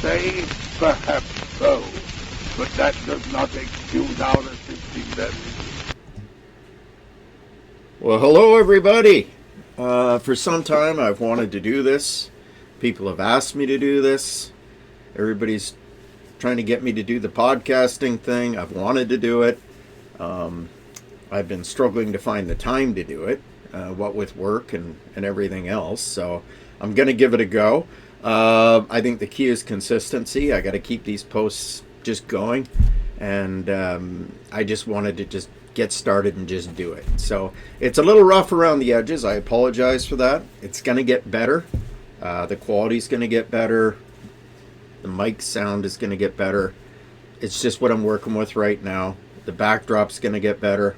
say? Perhaps so. But that does not excuse our assisting them. Well, hello everybody. For some time I've wanted to do this. People have asked me to do this. Everybody's trying to get me to do the podcasting thing. I've wanted to do it. I've been struggling to find the time to do it, what with work and everything else. So I'm going to give it a go. I think the key is consistency. I got to keep these posts just going. And I just wanted to just get started and just do it. So it's a little rough around the edges. I apologize for that. It's going to get better. The quality's going to get better. The mic sound is going to get better. It's just what I'm working with right now. The backdrop's going to get better.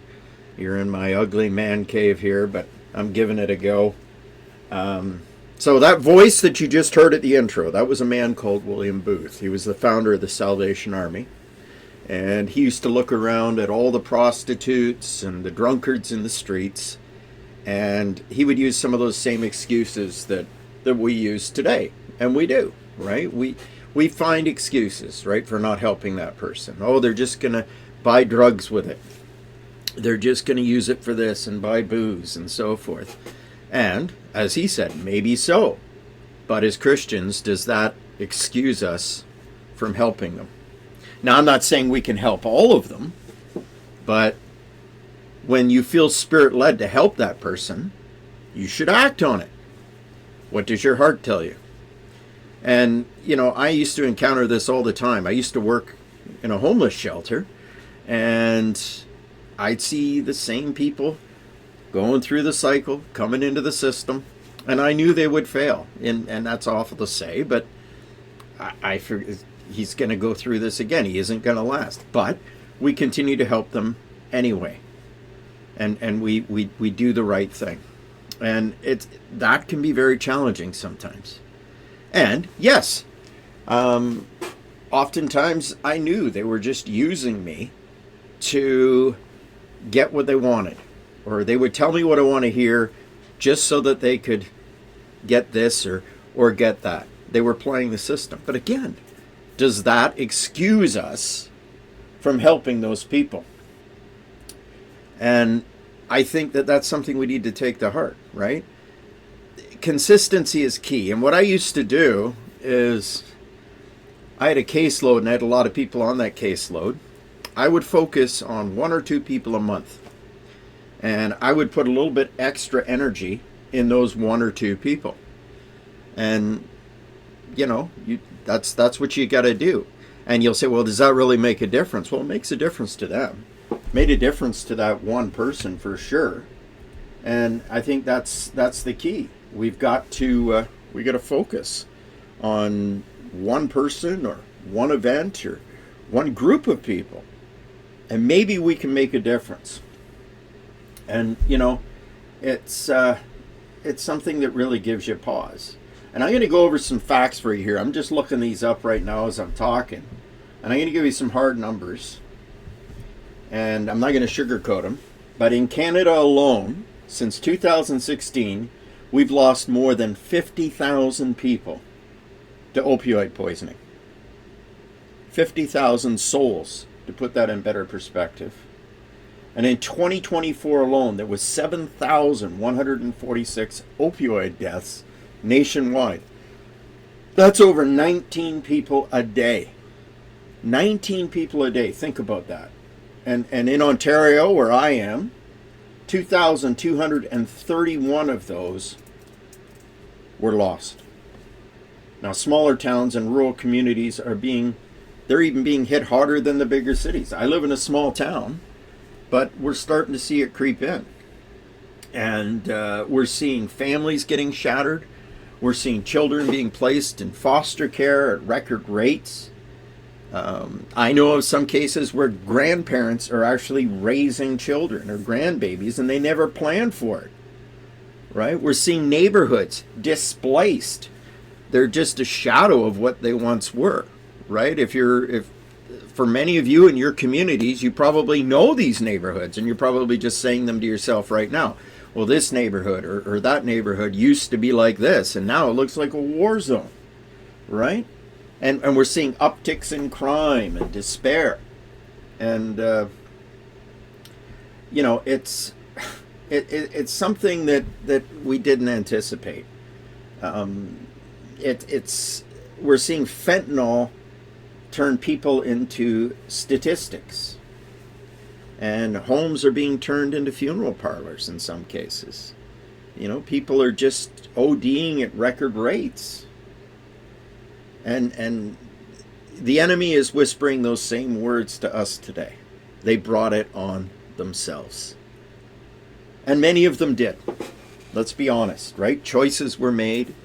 You're in my ugly man cave here, but I'm giving it a go. So that voice that you just heard at the intro, that was a man called William Booth. He was the founder of the Salvation Army. And he used to look around at all the prostitutes and the drunkards in the streets. And he would use some of those same excuses that we use today. And we do, right? We find excuses, right, for not helping that person. Oh, they're just going to buy drugs with it. They're just going to use it for this and buy booze and so forth. And, as he said, maybe so. But as Christians, does that excuse us from helping them? Now, I'm not saying we can help all of them, but when you feel spirit-led to help that person, you should act on it. What does your heart tell you? And, you know, I used to encounter this all the time. I used to work in a homeless shelter, and I'd see the same people going through the cycle, coming into the system, and I knew they would fail. And that's awful to say, but I figured he's going to go through this again. He isn't going to last. But we continue to help them anyway. And we do the right thing. And that can be very challenging sometimes. And yes, oftentimes I knew they were just using me to get what they wanted. Or they would tell me what I want to hear just so that they could get this or get that. They were playing the system. But again, does that excuse us from helping those people? And I think that that's something we need to take to heart, right? Consistency is key. And what I used to do is I had a caseload and I had a lot of people on that caseload. I would focus on one or two people a month. And I would put a little bit extra energy in those one or two people. And, you know, that's what you got to do. And you'll say, well, does that really make a difference? Well, it makes a difference to them. Made a difference to that one person for sure. And I think that's the key. We've got to focus on one person or one event or one group of people. And maybe we can make a difference. And, you know, it's something that really gives you pause. And I'm going to go over some facts for you here. I'm just looking these up right now as I'm talking. And I'm going to give you some hard numbers. And I'm not going to sugarcoat them. But in Canada alone, since 2016, we've lost more than 50,000 people to opioid poisoning. 50,000 souls, to put that in better perspective. And in 2024 alone, there was 7,146 opioid deaths nationwide. That's over 19 people a day. 19 people a day. Think about that. And in Ontario, where I am, 2,231 of those were lost. Now, smaller towns and rural communities they're even being hit harder than the bigger cities. I live in a small town, but we're starting to see it creep in. And we're seeing families getting shattered. We're seeing children being placed in foster care at record rates. I know of some cases where grandparents are actually raising children or grandbabies and they never planned for it. Right? We're seeing neighborhoods displaced. They're just a shadow of what they once were. Right? If for many of you in your communities, you probably know these neighborhoods and you're probably just saying them to yourself right now. Well, this neighborhood or that neighborhood used to be like this, and now it looks like a war zone, right? And we're seeing upticks in crime and despair. And, it's something that we didn't anticipate. We're seeing fentanyl turn people into statistics. And homes are being turned into funeral parlors in some cases. People are just ODing at record rates. And the enemy is whispering those same words to us today. They brought it on themselves. And many of them did. Let's be honest, right? Choices were made.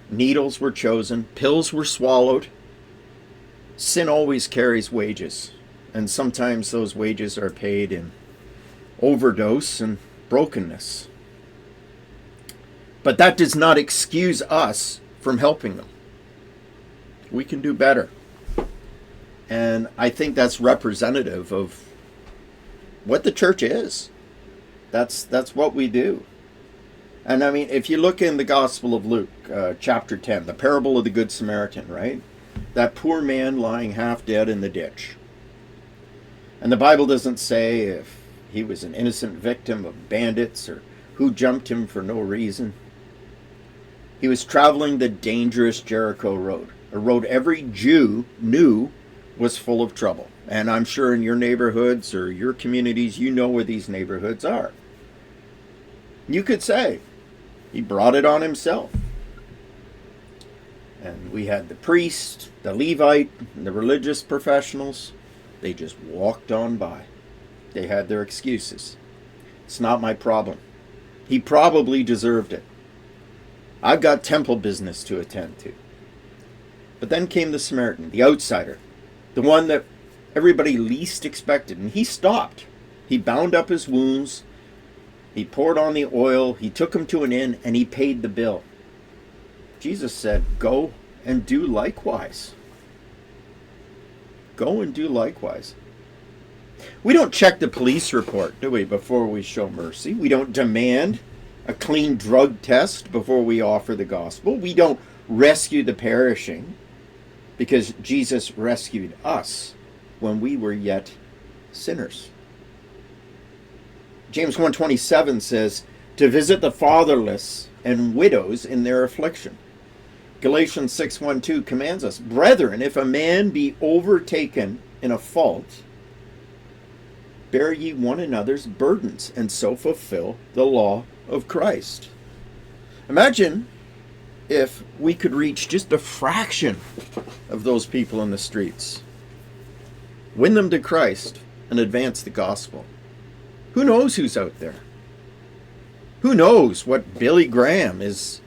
Needles were chosen. Pills were swallowed. Sin always carries wages. And sometimes those wages are paid in overdose and brokenness. But that does not excuse us from helping them. We can do better. And I think that's representative of what the church is. That's what we do. And I mean, if you look in the Gospel of Luke, chapter 10, the parable of the Good Samaritan, right? That poor man lying half dead in the ditch. And the Bible doesn't say if he was an innocent victim of bandits or who jumped him for no reason. He was traveling the dangerous Jericho road, a road every Jew knew was full of trouble. And I'm sure in your neighborhoods or your communities, you know where these neighborhoods are. You could say, he brought it on himself. And we had the priest, the Levite, and the religious professionals. They just walked on by. They had their excuses. It's not my problem. He probably deserved it. I've got temple business to attend to. But then came the Samaritan, the outsider, the one that everybody least expected. And he stopped. He bound up his wounds. He poured on the oil. He took him to an inn and he paid the bill. Jesus said, go and do likewise. Go and do likewise. We don't check the police report, do we, before we show mercy? We don't demand a clean drug test before we offer the gospel. We don't rescue the perishing because Jesus rescued us when we were yet sinners. James 1:27 says, to visit the fatherless and widows in their affliction. Galatians 6:1-2 commands us, brethren, if a man be overtaken in a fault, bear ye one another's burdens, and so fulfill the law of Christ. Imagine if we could reach just a fraction of those people in the streets. Win them to Christ and advance the gospel. Who knows who's out there? Who knows what Billy Graham is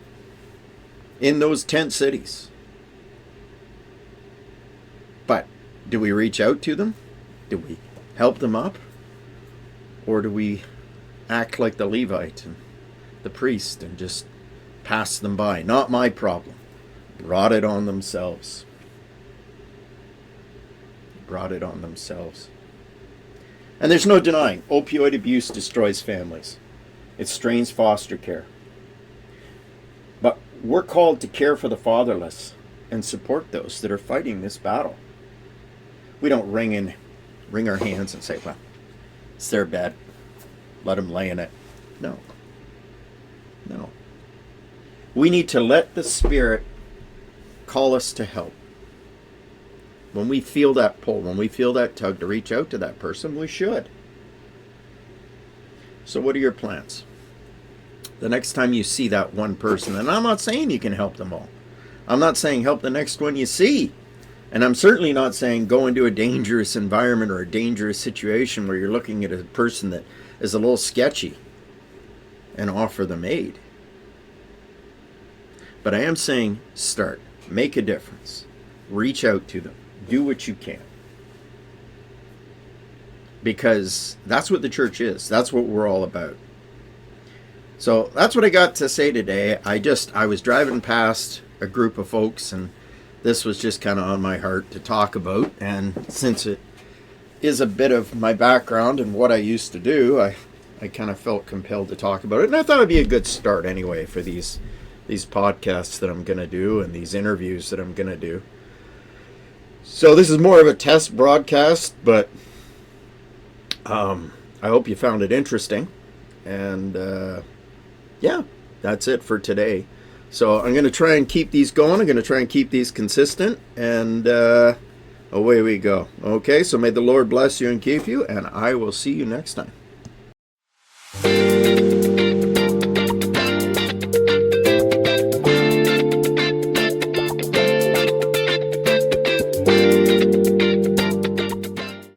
in those tent cities? But do we reach out to them? Do we help them up? Or do we act like the Levite and the priest and just pass them by? Not my problem. Brought it on themselves. Brought it on themselves. And there's no denying, opioid abuse destroys families. It strains foster care. But we're called to care for the fatherless and support those that are fighting this battle. We don't wring our hands and say, well, it's their bed. Let them lay in it. No. No. We need to let the Spirit call us to help. When we feel that pull, when we feel that tug to reach out to that person, we should. So what are your plans? The next time you see that one person, and I'm not saying you can help them all. I'm not saying help the next one you see. And I'm certainly not saying go into a dangerous environment or a dangerous situation where you're looking at a person that is a little sketchy and offer them aid. But I am saying start. Make a difference. Reach out to them. Do what you can. Because that's what the church is. That's what we're all about. So that's what I got to say today. I was driving past a group of folks and this was just kind of on my heart to talk about. And since it is a bit of my background and what I used to do, I kind of felt compelled to talk about it. And I thought it'd be a good start anyway for these podcasts that I'm going to do and these interviews that I'm going to do. So this is more of a test broadcast, but I hope you found it interesting. And yeah, that's it for today. So I'm going to try and keep these going. I'm going to try and keep these consistent. And away we go. Okay, so may the Lord bless you and keep you. And I will see you next time.